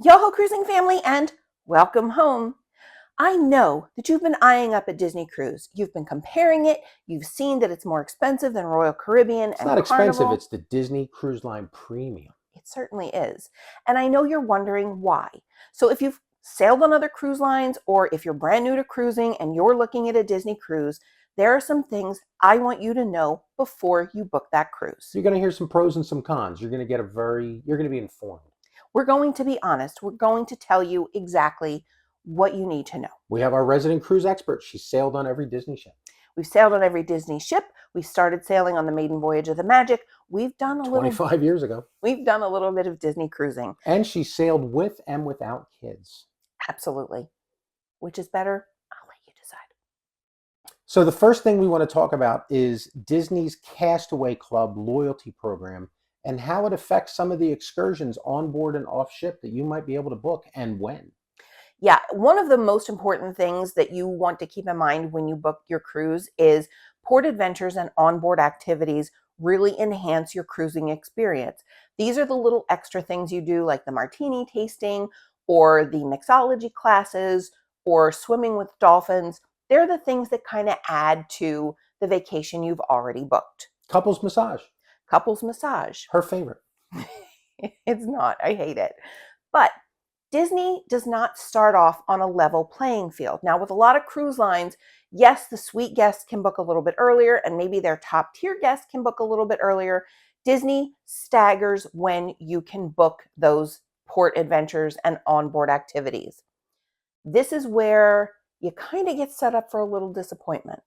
Yo-ho cruising family and welcome home. I know that you've been eyeing up a Disney cruise. You've been comparing it. You've seen that it's more expensive than Royal Caribbean It's and not expensive. Carnival. It's the Disney Cruise Line Premium. It certainly is. And I know you're wondering why. So if you've sailed on other cruise lines or if you're brand new to cruising and you're looking at a Disney cruise, there are some things I want you to know before you book that cruise. You're going to hear some pros and some cons. You're going to be informed. We're going to be honest. We're going to tell you exactly what you need to know. We have our resident cruise expert. She sailed on every Disney ship. We've sailed on every Disney ship. We started sailing on the maiden voyage of the Magic. We've done a 25 years ago. We've done a little bit of Disney cruising. And she sailed with and without kids. Absolutely. Which is better? I'll let you decide. So the first thing we want to talk about is Disney's Castaway Club loyalty program and how it affects some of the excursions on board and off ship that you might be able to book and when. Yeah, one of the most important things that you want to keep in mind when you book your cruise is port adventures and onboard activities really enhance your cruising experience. These are the little extra things you do, like the martini tasting or the mixology classes or swimming with dolphins. They're the things that kind of add to the vacation you've already booked. Couples massage. Couples massage. Her favorite. It's not. I hate it. But Disney does not start off on a level playing field. Now, with a lot of cruise lines, yes, the suite guests can book a little bit earlier, and maybe their top tier guests can book a little bit earlier. Disney staggers when you can book those port adventures and onboard activities. This is where you kind of get set up for a little disappointment.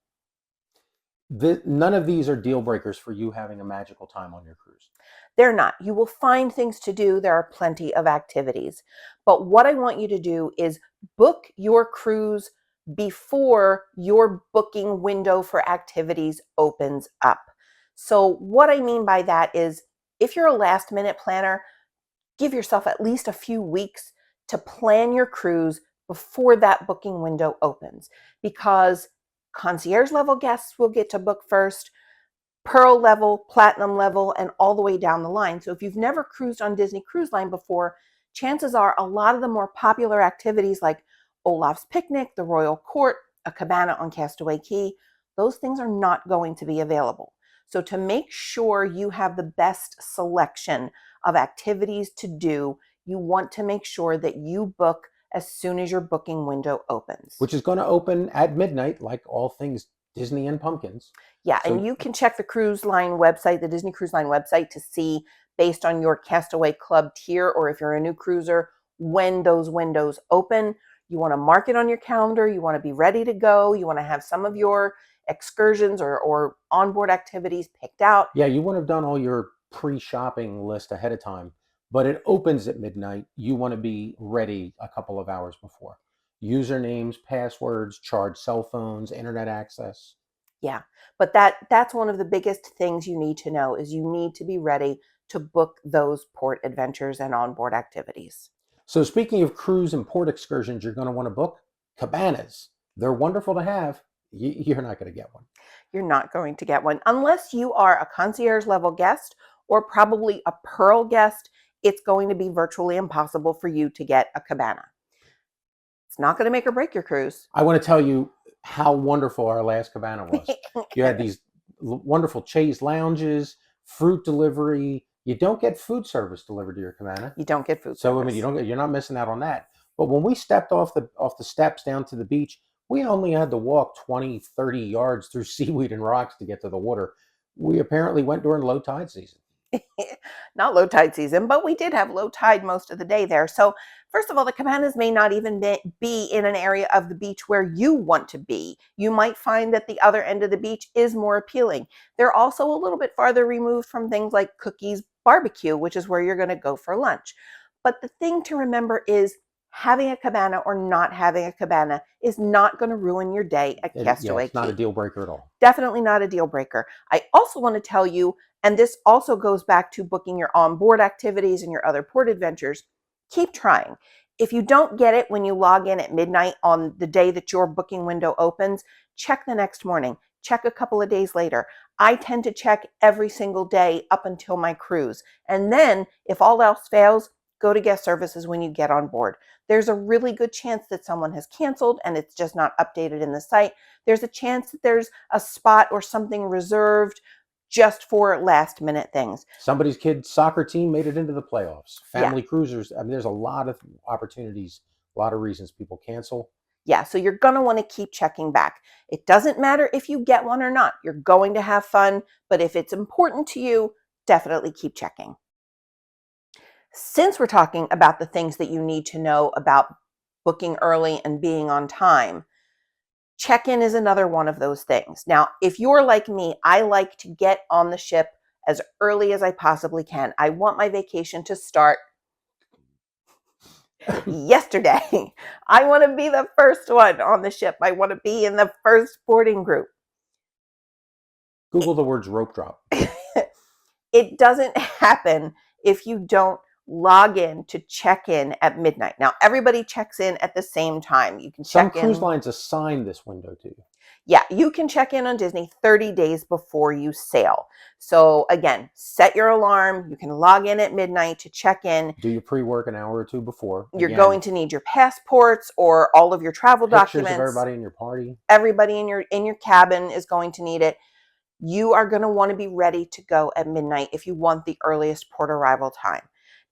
None of these are deal breakers for you having a magical time on your cruise. They're not. You will find things to do. There are plenty of activities. But what I want you to do is book your cruise before your booking window for activities opens up. So what I mean by that is if you're a last minute planner, give yourself at least a few weeks to plan your cruise before that booking window opens, because concierge level guests will get to book first, Pearl level, Platinum level, and all the way down the line. So if you've never cruised on Disney Cruise Line before, chances are a lot of the more popular activities like Olaf's Picnic, the Royal Court, a cabana on Castaway Cay, those things are not going to be available. So to make sure you have the best selection of activities to do, you want to make sure that you book as soon as your booking window opens. Which is going to open at midnight, like all things Disney and pumpkins. Yeah, and you can check the cruise line website, the Disney Cruise Line website, to see, based on your Castaway Club tier, or if you're a new cruiser, when those windows open. You want to mark it on your calendar. You want to be ready to go. You want to have some of your excursions or onboard activities picked out. Yeah, you want to have done all your pre-shopping list ahead of time, but it opens at midnight. You want to be ready a couple of hours before. Usernames, passwords, charge cell phones, internet access. Yeah, but that's one of the biggest things you need to know is you need to be ready to book those port adventures and onboard activities. So speaking of cruise and port excursions, you're going to want to book cabanas. They're wonderful to have. You're not going to get one. You're not going to get one unless you are a concierge level guest or probably a Pearl guest. It's going to be virtually impossible for you to get a cabana. It's not going to make or break your cruise. I want to tell you how wonderful our last cabana was. You had these wonderful chaise lounges, fruit delivery. You don't get food service delivered to your cabana. You don't get food So service. I mean, you're not missing out on that. But when we stepped off the steps down to the beach, we only had to walk 20, 30 yards through seaweed and rocks to get to the water. We apparently went during low tide season. Not low tide season, but we did have low tide most of the day there. So first of all, the cabanas may not even be in an area of the beach where you want to be. You might find that the other end of the beach is more appealing. They're also a little bit farther removed from things like Cookies Barbecue, which is where you're going to go for lunch. But the thing to remember is having a cabana or not having a cabana is not going to ruin your day at Castaway Cay. It's not a deal breaker at all. Definitely not a deal breaker. I also want to tell you, and this also goes back to booking your onboard activities and your other port adventures, keep trying. If you don't get it when you log in at midnight on the day that your booking window opens, check the next morning. Check a couple of days later. I tend to check every single day up until my cruise. And then, if all else fails, go to guest services when you get on board. There's a really good chance that someone has canceled and it's just not updated in the site. There's a chance that there's a spot or something reserved just for last minute things. Somebody's kid's soccer team made it into the playoffs. Yeah. Family cruisers. I mean, there's a lot of opportunities, a lot of reasons people cancel. Yeah, so you're going to want to keep checking back. It doesn't matter if you get one or not. You're going to have fun, but if it's important to you, definitely keep checking. Since we're talking about the things that you need to know about booking early and being on time, check-in is another one of those things. Now, if you're like me, I like to get on the ship as early as I possibly can. I want my vacation to start yesterday. I want to be the first one on the ship. I want to be in the first boarding group. Google the words rope drop. It doesn't happen if you don't log in to check in at midnight. Now, everybody checks in at the same time. You can check in. Some cruise lines assign this window to you. Yeah, you can check in on Disney 30 days before you sail. So again, set your alarm. You can log in at midnight to check in. Do your pre-work an hour or two before. You're going to need your passports or all of your travel pictures documents. of everybody in your party. Everybody in your cabin is going to need it. You are going to want to be ready to go at midnight if you want the earliest port arrival time.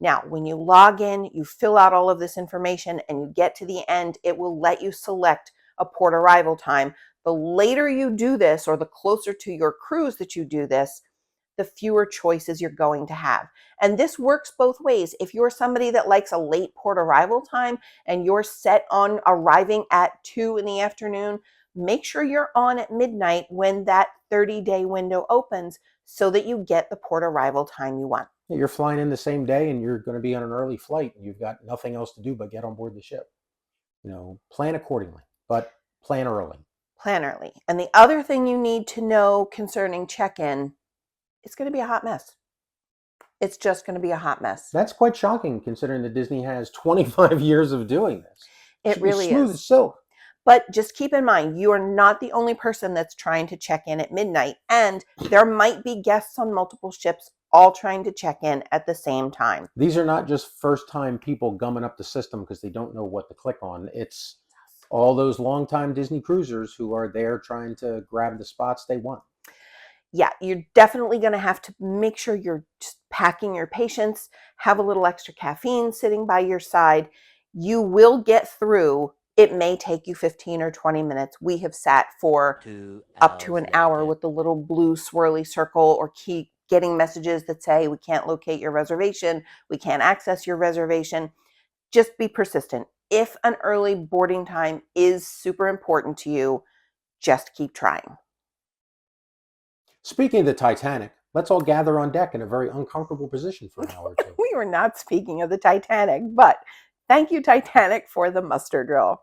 Now, when you log in, you fill out all of this information and you get to the end, it will let you select a port arrival time. The later you do this, or the closer to your cruise that you do this, the fewer choices you're going to have. And this works both ways. If you're somebody that likes a late port arrival time and you're set on arriving at 2 in the afternoon, make sure you're on at midnight when that 30-day window opens so that you get the port arrival time you want. You're flying in the same day and you're going to be on an early flight and you've got nothing else to do but get on board the ship. Plan accordingly, but plan early. Plan early. And the other thing you need to know concerning check-in, it's going to be a hot mess. It's just going to be a hot mess. That's quite shocking considering that Disney has 25 years of doing this. It really is. Smooth as silk. But just keep in mind, you are not the only person that's trying to check in at midnight, and there might be guests on multiple ships all trying to check in at the same time. These are not just first-time people gumming up the system because they don't know what to click on. It's all those long-time Disney cruisers who are there trying to grab the spots they want. Yeah, you're definitely going to have to make sure you're just packing your patience, have a little extra caffeine sitting by your side. You will get through. It may take you 15 or 20 minutes. We have sat for up to an hour with the little blue swirly circle or key getting messages that say, we can't locate your reservation, we can't access your reservation. Just be persistent. If an early boarding time is super important to you, just keep trying. Speaking of the Titanic, let's all gather on deck in a very uncomfortable position for an hour or two. We were not speaking of the Titanic, but thank you, Titanic, for the muster drill.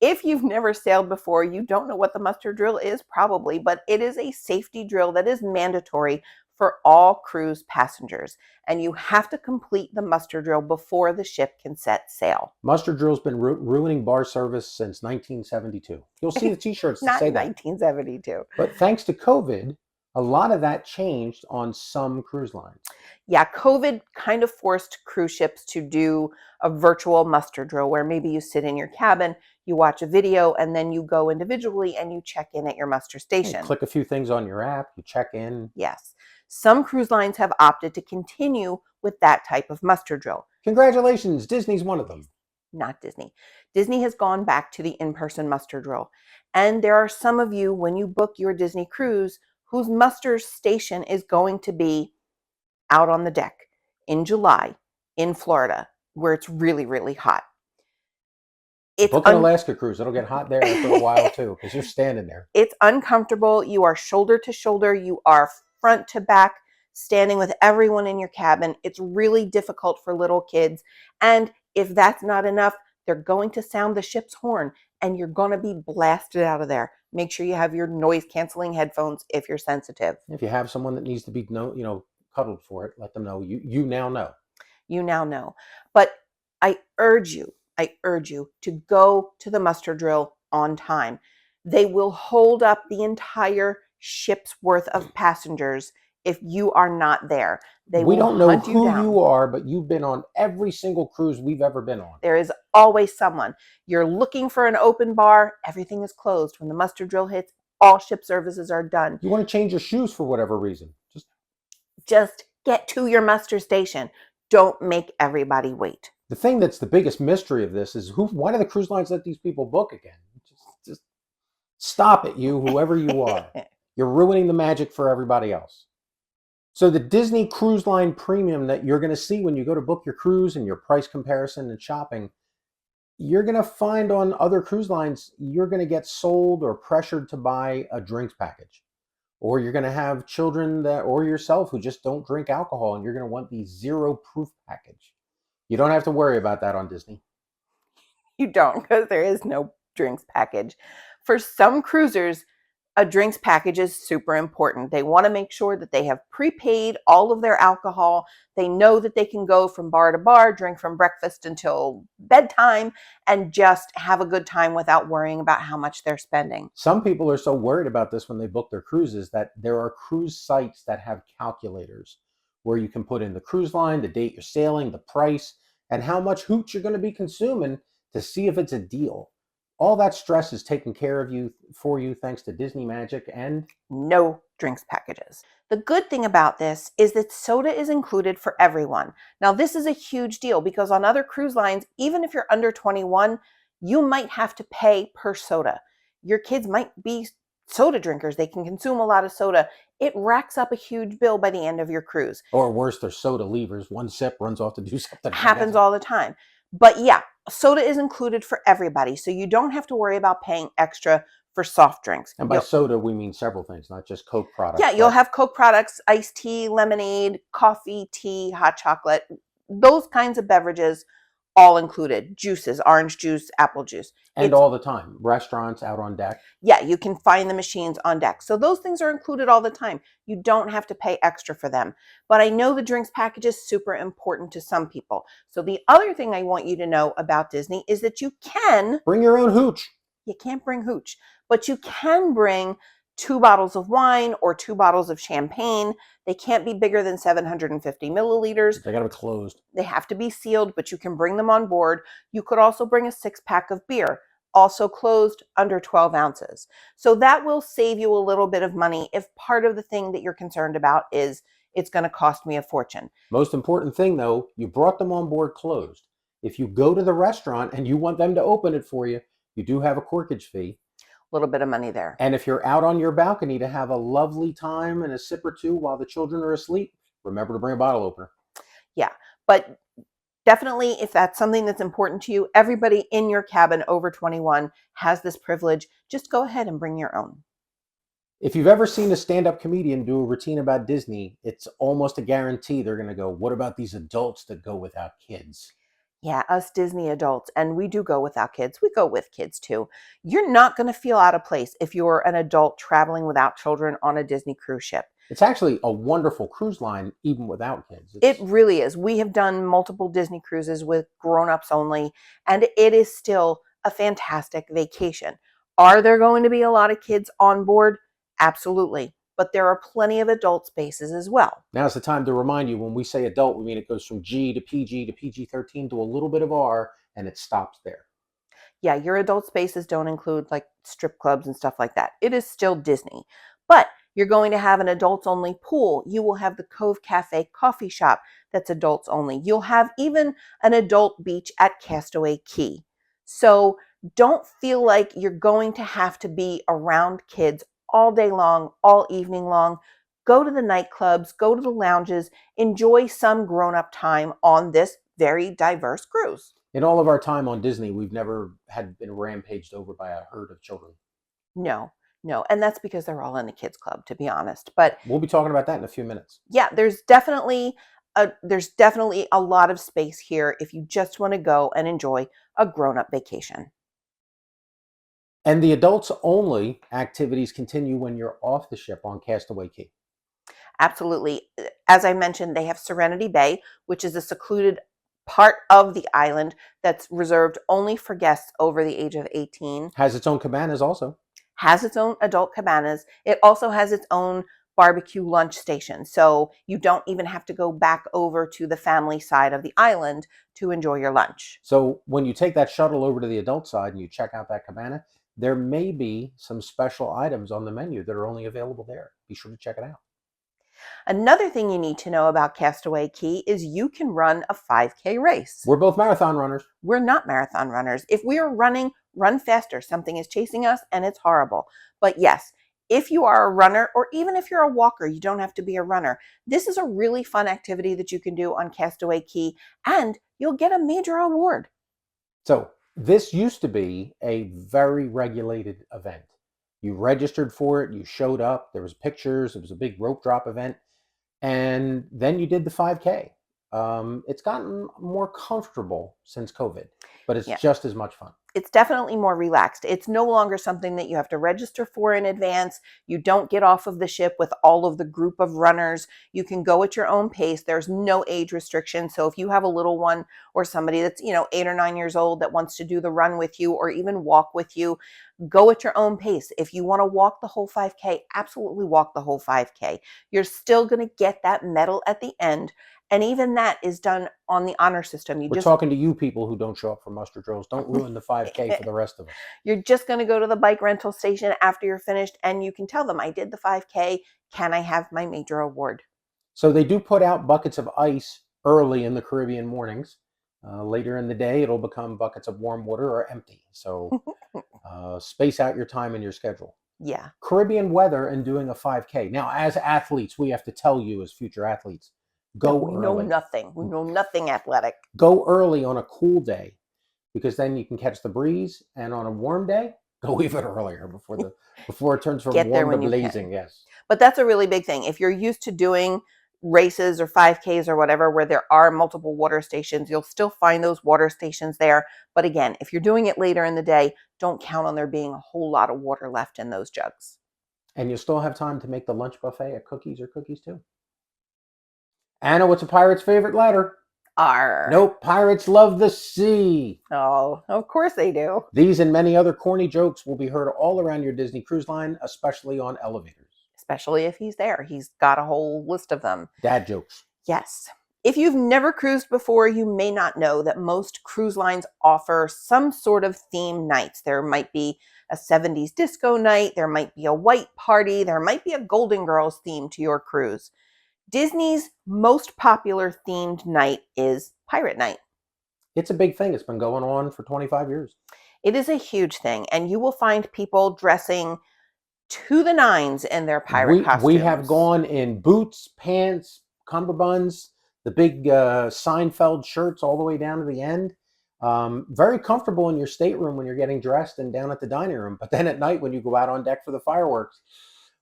If you've never sailed before, you don't know what the muster drill is probably, but it is a safety drill that is mandatory for all cruise passengers. And you have to complete the muster drill before the ship can set sail. Muster drill's been ruining bar service since 1972. You'll see the t-shirts that say that. 1972. But thanks to COVID, a lot of that changed on some cruise lines. Yeah, COVID kind of forced cruise ships to do a virtual muster drill where maybe you sit in your cabin, you watch a video, and then you go individually and you check in at your muster station. You click a few things on your app, you check in. Yes. Some cruise lines have opted to continue with that type of muster drill. Congratulations, Disney's one of them. Not Disney. Disney has gone back to the in-person muster drill. And there are some of you, when you book your Disney cruise, whose muster station is going to be out on the deck in July in Florida, where it's really, really hot. Book an Alaska cruise. It'll get hot there after a while too, because you're standing there. It's uncomfortable. You are shoulder to shoulder. You are front to back, standing with everyone in your cabin. It's really difficult for little kids. And if that's not enough, they're going to sound the ship's horn and you're going to be blasted out of there. Make sure you have your noise canceling headphones if you're sensitive. If you have someone that needs to be cuddled for it, let them know. You now know. You now know. But I urge you to go to the muster drill on time. They will hold up the entire ship's worth of passengers if you are not there. They We will don't know hunt you who down. you are, but you've been on every single cruise we've ever been on. There is always someone. You're looking for an open bar, everything is closed. When the muster drill hits, all ship services are done. You want to change your shoes for whatever reason. Just get to your muster station. Don't make everybody wait. The thing that's the biggest mystery of this is why do the cruise lines let these people book again? Just stop it, whoever you are. You're ruining the magic for everybody else. So the Disney Cruise Line Premium that you're going to see when you go to book your cruise and your price comparison and shopping, you're going to find on other cruise lines, you're going to get sold or pressured to buy a drinks package. Or you're going to have children or yourself who just don't drink alcohol, and you're going to want the zero proof package. You don't have to worry about that on Disney. You don't, because there is no drinks package. For some cruisers, a drinks package is super important. They want to make sure that they have prepaid all of their alcohol. They know that they can go from bar to bar, drink from breakfast until bedtime, and just have a good time without worrying about how much they're spending. Some people are so worried about this when they book their cruises that there are cruise sites that have calculators where you can put in the cruise line, the date you're sailing, the price, and how much hooch you're going to be consuming to see if it's a deal. All that stress is taken care of for you thanks to Disney Magic and no drinks packages. The good thing about this is that soda is included for everyone. Now, this is a huge deal because on other cruise lines, even if you're under 21, you might have to pay per soda. Your kids might be soda drinkers. They can consume a lot of soda. It racks up a huge bill by the end of your cruise. Or worse, they're soda leavers. One sip runs off to do something. Happens all the time. But yeah, soda is included for everybody. So you don't have to worry about paying extra for soft drinks. And by soda, we mean several things, not just Coke products. Yeah, you'll have Coke products, iced tea, lemonade, coffee, tea, hot chocolate, those kinds of beverages all included. Juices, orange juice, apple juice. And all the time. Restaurants out on deck. Yeah, you can find the machines on deck. So those things are included all the time. You don't have to pay extra for them. But I know the drinks package is super important to some people. So the other thing I want you to know about Disney is that you can bring your own hooch. You can't bring hooch, but you can bring 2 bottles of wine or 2 bottles of champagne. They can't be bigger than 750 milliliters. They got to be closed. They have to be sealed, but you can bring them on board. You could also bring a 6-pack of beer, also closed, under 12 ounces. So that will save you a little bit of money if part of the thing that you're concerned about is it's going to cost me a fortune. Most important thing, though, you brought them on board closed. If you go to the restaurant and you want them to open it for you, you do have a corkage fee. A little bit of money there. And if you're out on your balcony to have a lovely time and a sip or two while the children are asleep, remember to bring a bottle opener. Yeah, but definitely if that's something that's important to you, everybody in your cabin over 21 has this privilege. Just go ahead and bring your own. If you've ever seen a stand-up comedian do a routine about Disney, it's almost a guarantee they're going to go, what about these adults that go without kids? Yeah, us Disney adults, and we do go without kids. We go with kids too. You're not going to feel out of place if you're an adult traveling without children on a Disney cruise ship. It's actually a wonderful cruise line, even without kids. It really is. We have done multiple Disney cruises with grown-ups only, and it is still a fantastic vacation. Are there going to be a lot of kids on board? Absolutely. But there are plenty of adult spaces as well. Now's the time to remind you, when we say adult, we mean it goes from G to PG to PG-13 to a little bit of R, and it stops there. Yeah, your adult spaces don't include like strip clubs and stuff like that. It is still Disney. But you're going to have an adults-only pool. You will have the Cove Cafe coffee shop that's adults only. You'll have even an adult beach at Castaway Cay. So don't feel like you're going to have to be around kids all day long, all evening long. Go to the nightclubs, go to the lounges, enjoy some grown-up time on this very diverse cruise. In all of our time on Disney, we've never been rampaged over by a herd of children. No. And that's because they're all in the kids club, to be honest. But we'll be talking about that in a few minutes. Yeah, there's definitely a lot of space here if you just want to go and enjoy a grown-up vacation. And the adults only activities continue when you're off the ship on Castaway Cay. Absolutely. As I mentioned, they have Serenity Bay, which is a secluded part of the island that's reserved only for guests over the age of 18. Has its own cabanas also. Has its own adult cabanas. It also has its own barbecue lunch station. So you don't even have to go back over to the family side of the island to enjoy your lunch. So when you take that shuttle over to the adult side and you check out that cabana, there may be some special items on the menu that are only available there. Be sure to check it out. Another thing you need to know about Castaway Cay is you can run a 5K race. We're both marathon runners. We're not marathon runners. If we are running, run faster. Something is chasing us and it's horrible. But yes, if you are a runner, or even if you're a walker, you don't have to be a runner. This is a really fun activity that you can do on Castaway Cay, and you'll get a major award. So this used to be a very regulated event. You registered for it, you showed up, there was pictures, it was a big rope drop event, and then you did the 5K. It's gotten more comfortable since COVID, but it's just as much fun. It's definitely more relaxed. It's no longer something that you have to register for in advance. You don't get off of the ship with all of the group of runners. You can go at your own pace. There's no age restriction. So if you have a little one or somebody that's, 8 or 9 years old that wants to do the run with you or even walk with you, go at your own pace. If you want to walk the whole 5K, absolutely walk the whole 5K. You're still going to get that medal at the end. And even that is done on the honor system. We're talking to you people who don't show up for muster drills. Don't ruin the 5K for the rest of us. You're just going to go to the bike rental station after you're finished, and you can tell them, I did the 5K. Can I have my major award? So they do put out buckets of ice early in the Caribbean mornings. Later in the day, it'll become buckets of warm water or empty. So space out your time and your schedule. Yeah. Caribbean weather and doing a 5K. Now, as athletes, we have to tell you as future athletes, go early. We know nothing. We know nothing athletic. Go early on a cool day, because then you can catch the breeze. And on a warm day, go even earlier before it turns from warm to blazing. Yes. But that's a really big thing. If you're used to doing races or 5Ks or whatever where there are multiple water stations, you'll still find those water stations there. But again, if you're doing it later in the day, don't count on there being a whole lot of water left in those jugs. And you'll still have time to make the lunch buffet at Cookies too. Anna, what's a pirate's favorite letter? R. Nope, pirates love the sea. Oh, of course they do. These and many other corny jokes will be heard all around your Disney Cruise Line, especially on elevators. Especially if he's there. He's got a whole list of them. Dad jokes. Yes. If you've never cruised before, you may not know that most cruise lines offer some sort of theme nights. There might be a 70s disco night. There might be a white party. There might be a Golden Girls theme to your cruise. Disney's most popular themed night is Pirate Night. It's a big thing. It's been going on for 25 years. It is a huge thing, and you will find people dressing to the nines in their pirate costumes. We have gone in boots, pants, cummerbunds, the big Seinfeld shirts all the way down to the end. Very comfortable in your stateroom when you're getting dressed and down at the dining room. But then at night when you go out on deck for the fireworks,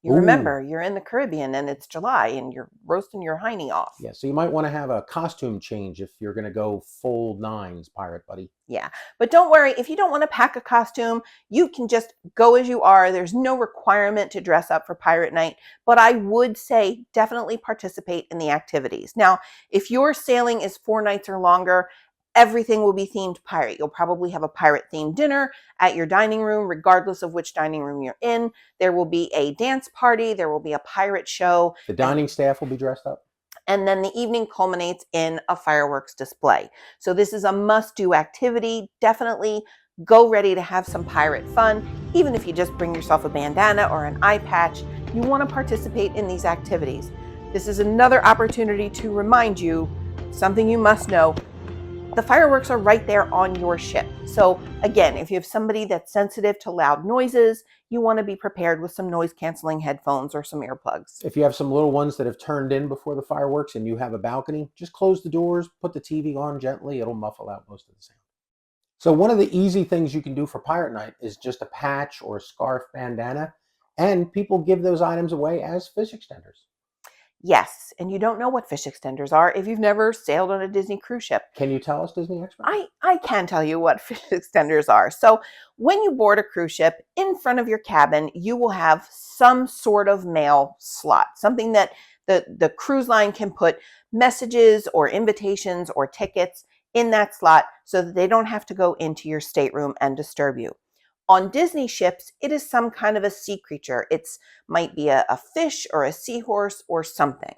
you remember, you're in the Caribbean and it's July and you're roasting your hiney off. Yeah, so you might want to have a costume change if you're going to go full nines, pirate buddy. Yeah, but don't worry. If you don't want to pack a costume, you can just go as you are. There's no requirement to dress up for Pirate Night, but I would say definitely participate in the activities. Now, if your sailing is 4 nights or longer, everything will be themed pirate. You'll probably have a pirate themed dinner at your dining room, regardless of which dining room you're in. There will be a dance party. There will be a pirate show. The dining staff will be dressed up. And then the evening culminates in a fireworks display. So this is a must-do activity. Definitely go ready to have some pirate fun. Even if you just bring yourself a bandana or an eye patch, you want to participate in these activities. This is another opportunity to remind you something you must know. The fireworks are right there on your ship. So again, if you have somebody that's sensitive to loud noises, you want to be prepared with some noise canceling headphones or some earplugs. If you have some little ones that have turned in before the fireworks and you have a balcony, just close the doors, put the TV on gently. It'll muffle out most of the sound. So one of the easy things you can do for Pirate Night is just a patch or a scarf bandana, and people give those items away as fish extenders. Yes, and you don't know what fish extenders are if you've never sailed on a Disney cruise ship. Can you tell us, Disney expert? I can tell you what fish extenders are. So when you board a cruise ship, in front of your cabin, you will have some sort of mail slot, something that the cruise line can put messages or invitations or tickets in that slot so that they don't have to go into your stateroom and disturb you. On Disney ships, it is some kind of a sea creature. It's might be a fish or a seahorse or something.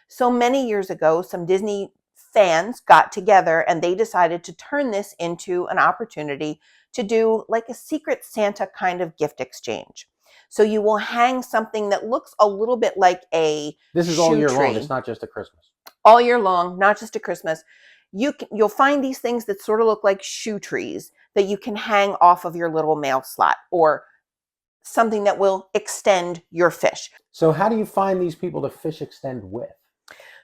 So many years ago, some Disney fans got together and they decided to turn this into an opportunity to do like a Secret Santa kind of gift exchange. So you will hang something that looks a little bit like a This is all shoe year long. tree It's not just at Christmas. all year long, not just at Christmas. You'll find these things that sort of look like shoe trees that you can hang off of your little mail slot, or something that will extend your fish. So how do you find these people to fish extend with?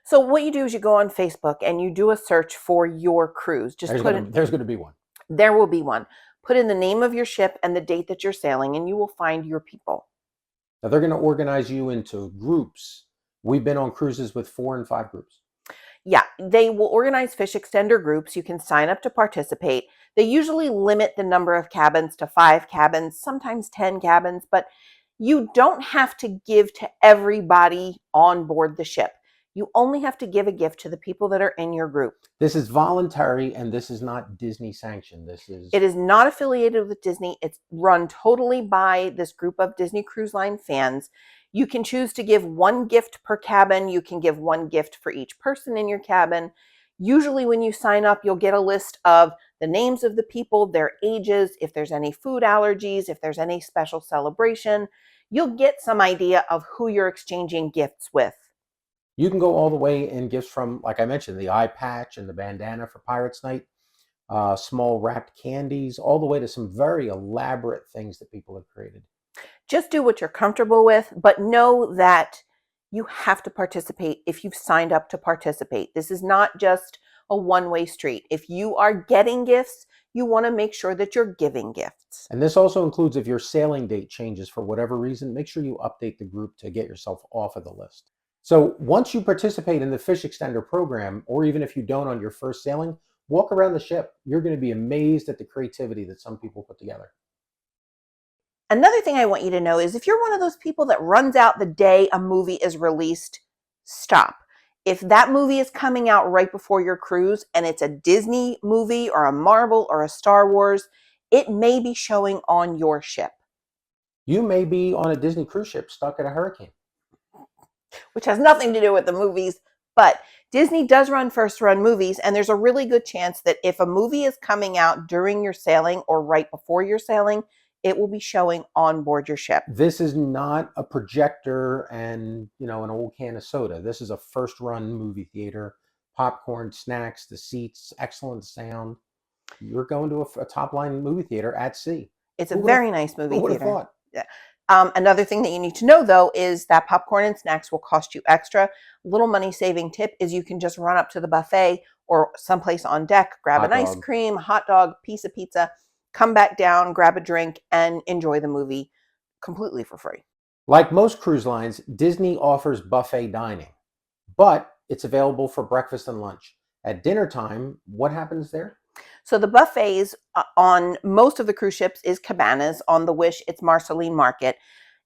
So what you do is you go on Facebook and you do a search for your cruise. Just There's put gonna in, there's gonna be one. there will be one. Put in the name of your ship and the date that you're sailing, and you will find your people. Now they're gonna organize you into groups. We've been on cruises with 4 and 5 groups. Yeah, they will organize fish extender groups. You can sign up to participate. They usually limit the number of cabins to 5 cabins, sometimes 10 cabins, but you don't have to give to everybody on board the ship. You only have to give a gift to the people that are in your group. This is voluntary and this is not Disney sanctioned. It is not affiliated with Disney. It's run totally by this group of Disney Cruise Line fans. You can choose to give one gift per cabin. You can give one gift for each person in your cabin. Usually when you sign up, you'll get a list of the names of the people, their ages, if there's any food allergies, if there's any special celebration. You'll get some idea of who you're exchanging gifts with. You can go all the way in gifts from, like I mentioned, the eye patch and the bandana for Pirates Night, small wrapped candies, all the way to some very elaborate things that people have created. Just do what you're comfortable with, but know that you have to participate if you've signed up to participate. This is not just a one-way street. If you are getting gifts, you want to make sure that you're giving gifts. And this also includes if your sailing date changes for whatever reason, make sure you update the group to get yourself off of the list. So once you participate in the Fish Extender program, or even if you don't on your first sailing, walk around the ship. You're going to be amazed at the creativity that some people put together. Another thing I want you to know is if you're one of those people that runs out the day a movie is released, stop. If that movie is coming out right before your cruise and it's a Disney movie or a Marvel or a Star Wars, it may be showing on your ship. You may be on a Disney cruise ship stuck at a hurricane, which has nothing to do with the movies, but Disney does run first run movies, and there's a really good chance that if a movie is coming out during your sailing or right before your sailing, it will be showing on board your ship. This is not a projector and, an old can of soda. This is a first run movie theater, popcorn, snacks, the seats, excellent sound. You're going to a top line movie theater at sea. It's a very nice movie Who would have theater. thought? Yeah. Another thing that you need to know, though, is that popcorn and snacks will cost you extra. Little money-saving tip is you can just run up to the buffet or someplace on deck, grab an ice cream, a hot dog, piece of pizza, come back down, grab a drink, and enjoy the movie completely for free. Like most cruise lines, Disney offers buffet dining, but it's available for breakfast and lunch. At dinner time, what happens there? So the buffets on most of the cruise ships is Cabanas. On the Wish, it's Marceline Market.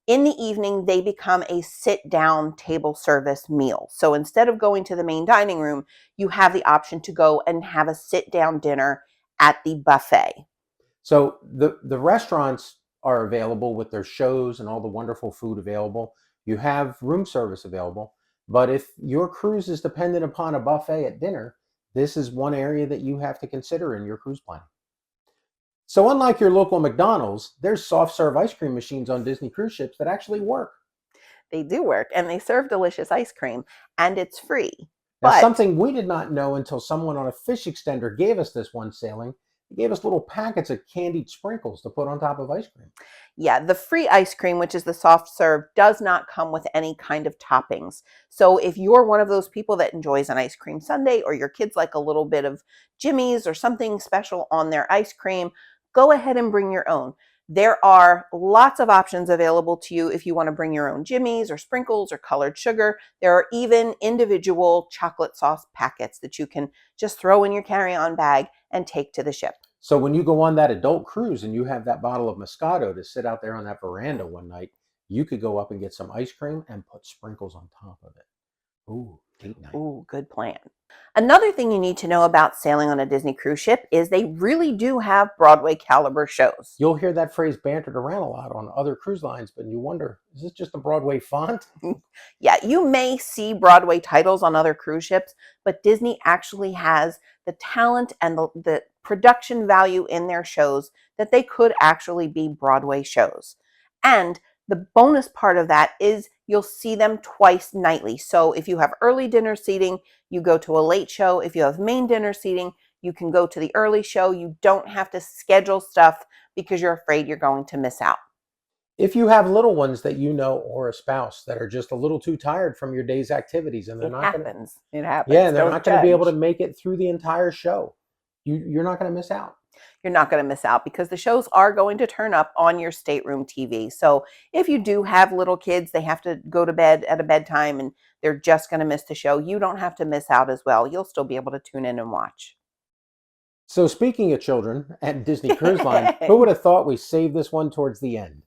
In the evening, they become a sit-down table service meal. So instead of going to the main dining room, you have the option to go and have a sit-down dinner at the buffet. So the restaurants are available with their shows and all the wonderful food available. You have room service available. But if your cruise is dependent upon a buffet at dinner, this is one area that you have to consider in your cruise plan. So unlike your local McDonald's, there's soft serve ice cream machines on Disney cruise ships that actually work. They do work, and they serve delicious ice cream, and it's free. Now, something we did not know until someone on a fish extender gave us this one sailing. They gave us little packets of candied sprinkles to put on top of ice cream. Yeah, the free ice cream, which is the soft serve, does not come with any kind of toppings. So if you're one of those people that enjoys an ice cream sundae, or your kids like a little bit of Jimmy's or something special on their ice cream, go ahead and bring your own. There are lots of options available to you if you want to bring your own Jimmy's or sprinkles or colored sugar. There are even individual chocolate sauce packets that you can just throw in your carry-on bag and take to the ship. So when you go on that adult cruise and you have that bottle of Moscato to sit out there on that veranda one night, you could go up and get some ice cream and put sprinkles on top of it. Ooh, date night. Ooh, good plan. Another thing you need to know about sailing on a Disney cruise ship is they really do have Broadway caliber shows. You'll hear that phrase bantered around a lot on other cruise lines, but you wonder, is this just a Broadway font? Yeah, you may see Broadway titles on other cruise ships, but Disney actually has the talent and the production value in their shows that they could actually be Broadway shows. And the bonus part of that is you'll see them twice nightly. So if you have early dinner seating, you go to a late show. If you have main dinner seating, you can go to the early show. You don't have to schedule stuff because you're afraid you're going to miss out. If you have little ones that you know or a spouse that are just a little too tired from your day's activities and they're It not going to, happens. It yeah, happens. and they're Don't not going to be able to judge. make it through the entire show, you're not going to miss out. You're not going to miss out because the shows are going to turn up on your stateroom TV. So if you do have little kids, they have to go to bed at a bedtime and they're just going to miss the show. You don't have to miss out as well. You'll still be able to tune in and watch. So speaking of children at Disney Cruise Line, who would have thought we saved this one towards the end?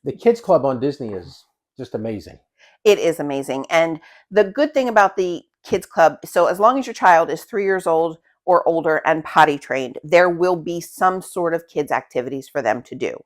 The Kids Club on Disney is just amazing. It is amazing. And the good thing about the kids club, so as long as your child is 3 years old or older and potty trained, there will be some sort of kids activities for them to do.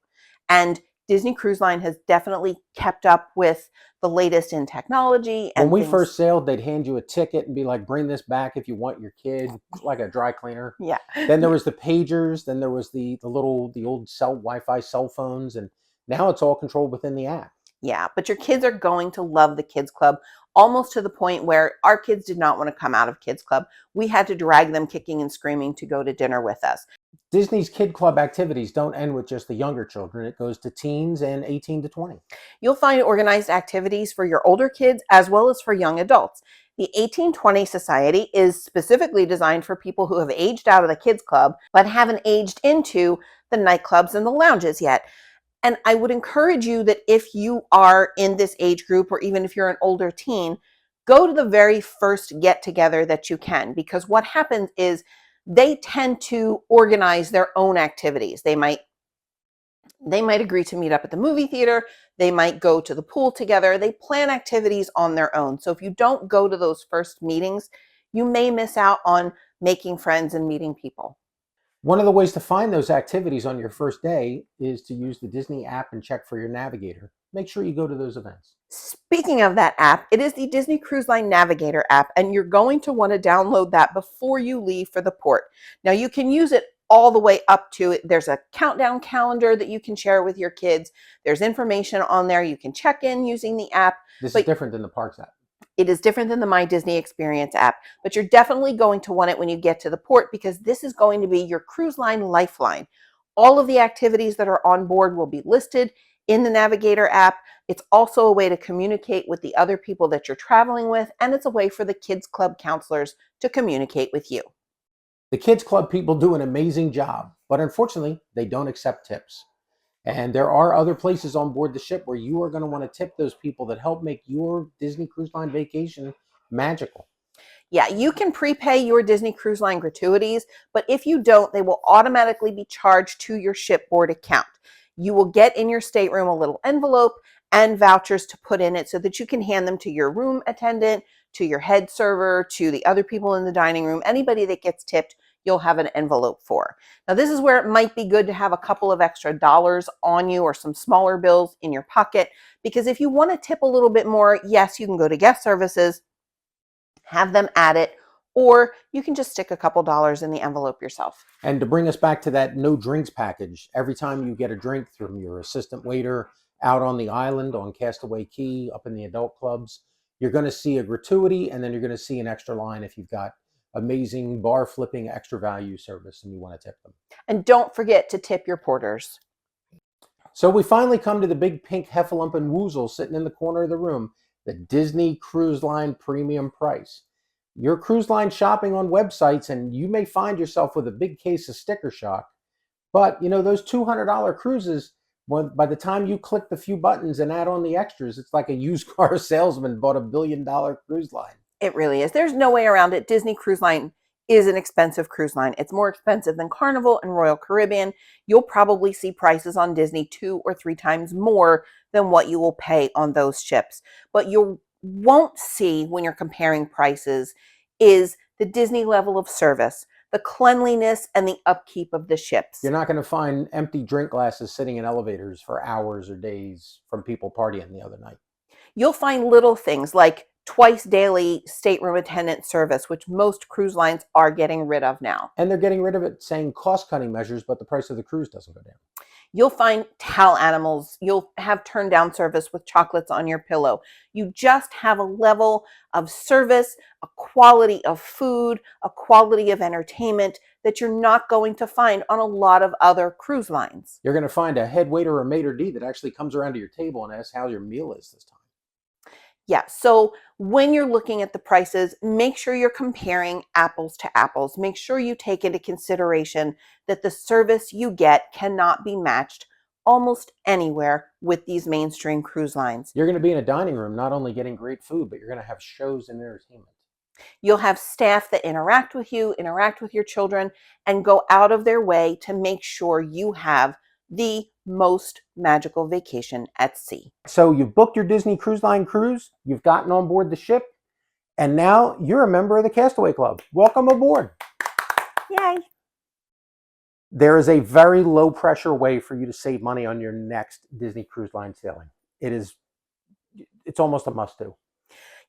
And Disney Cruise Line has definitely kept up with the latest in technology When and we things. first sailed, they'd hand you a ticket and be like, bring this back if you want your kid, like a dry cleaner. Yeah. Then there was the pagers, then there was the old Wi-Fi cell phones, and now it's all controlled within the app. Yeah, but your kids are going to love the kids club almost to the point where our kids did not want to come out of kids club. We had to drag them kicking and screaming to go to dinner with us. Disney's Kid Club activities don't end with just the younger children. It goes to teens and 18 to 20. You'll find organized activities for your older kids as well as for young adults. The 1820 Society is specifically designed for people who have aged out of the kids club but haven't aged into the nightclubs and the lounges yet. And I would encourage you that if you are in this age group, or even if you're an older teen, go to the very first get together that you can, because what happens is they tend to organize their own activities. They might agree to meet up at the movie theater. They might go to the pool together. They plan activities on their own. So if you don't go to those first meetings, you may miss out on making friends and meeting people. One of the ways to find those activities on your first day is to use the Disney app and check for your Navigator. Make sure you go to those events. Speaking of that app, it is the Disney Cruise Line Navigator app, and you're going to want to download that before you leave for the port. Now, you can use it all the way up to it. There's a countdown calendar that you can share with your kids. There's information on there. You can check in using the app. This But is different than the Parks app. it is different than the My Disney Experience app, but you're definitely going to want it when you get to the port because this is going to be your cruise line lifeline. All of the activities that are on board will be listed in the Navigator app. It's also a way to communicate with the other people that you're traveling with, and it's a way for the Kids Club counselors to communicate with you. The Kids Club people do an amazing job, but unfortunately, they don't accept tips. And there are other places on board the ship where you are going to want to tip those people that help make your Disney Cruise Line vacation magical. Yeah, you can prepay your Disney Cruise Line gratuities, but if you don't, they will automatically be charged to your shipboard account. You will get in your stateroom a little envelope and vouchers to put in it so that you can hand them to your room attendant, to your head server, to the other people in the dining room. Anybody that gets tipped, you'll have an envelope for. Now, this is where it might be good to have a couple of extra dollars on you or some smaller bills in your pocket, because if you want to tip a little bit more, yes, you can go to guest services, have them add it, or you can just stick a couple dollars in the envelope yourself. And to bring us back to that no drinks package, every time you get a drink from your assistant waiter out on the island on Castaway Cay, up in the adult clubs, you're going to see a gratuity, and then you're going to see an extra line if you've got amazing bar flipping extra value service and you want to tip them. And don't forget to tip your porters. So we finally come to the big pink heffalump woozle sitting in the corner of the room, the Disney Cruise Line premium price. You're cruise line shopping on websites and you may find yourself with a big case of sticker shock. But you know, those $200 cruises, by the time you click the few buttons and add on the extras, it's like a used car salesman bought $1 billion cruise line. It really is. There's no way around it. Disney Cruise Line is an expensive cruise line. It's more expensive than Carnival and Royal Caribbean. You'll probably see prices on Disney 2 or 3 times more than what you will pay on those ships. But you'll won't see when you're comparing prices is the Disney level of service, the cleanliness, and the upkeep of the ships. You're not going to find empty drink glasses sitting in elevators for hours or days from people partying the other night. You'll find little things like twice daily stateroom attendant service, which most cruise lines are getting rid of now. And they're getting rid of it saying cost-cutting measures, but the price of the cruise doesn't go down. You'll find towel animals. You'll have turn down service with chocolates on your pillow. You just have a level of service, a quality of food, a quality of entertainment that you're not going to find on a lot of other cruise lines. You're going to find a head waiter or maitre d' that actually comes around to your table and asks how your meal is this time. Yeah, so when you're looking at the prices, make sure you're comparing apples to apples. Make sure you take into consideration that the service you get cannot be matched almost anywhere with these mainstream cruise lines. You're going to be in a dining room not only getting great food, but you're going to have shows and entertainment. You'll have staff that interact with you, interact with your children, and go out of their way to make sure you have the most magical vacation at sea. So you've booked your Disney Cruise Line cruise, you've gotten on board the ship, and now you're a member of the Castaway Club. Welcome aboard. Yay! There is a very low pressure way for you to save money on your next Disney Cruise Line sailing. It's almost a must do.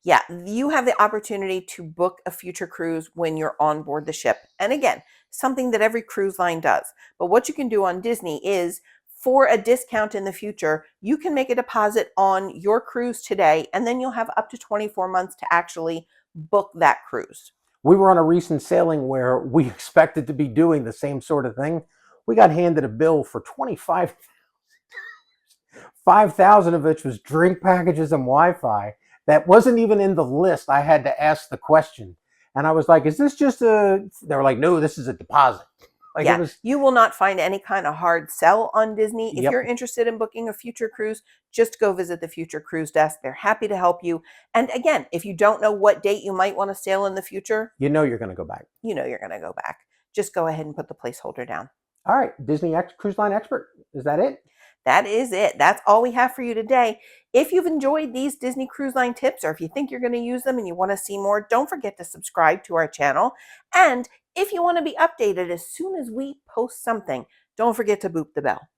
Yeah, you have the opportunity to book a future cruise when you're on board the ship. And again, something that every cruise line does. But what you can do on Disney is for a discount in the future, you can make a deposit on your cruise today, and then you'll have up to 24 months to actually book that cruise. We were on a recent sailing where we expected to be doing the same sort of thing. We got handed a bill for $5,000 of which was drink packages and Wi-Fi. That wasn't even in the list. I had to ask the question. And I was like, is this just a, they were like, no, this is a deposit. Like Yeah, you will not find any kind of hard sell on Disney. If Yep. you're interested in booking a future cruise, just go visit the future cruise desk. They're happy to help you. And again, if you don't know what date you might want to sail in the future, You know you're going to go back. you know you're going to go back. Just go ahead and put the placeholder down. All right, Disney Cruise Line Expert. Is that it? That is it. That's all we have for you today. If you've enjoyed these Disney Cruise Line tips, or if you think you're going to use them and you want to see more, don't forget to subscribe to our channel. And if you want to be updated as soon as we post something, don't forget to boop the bell.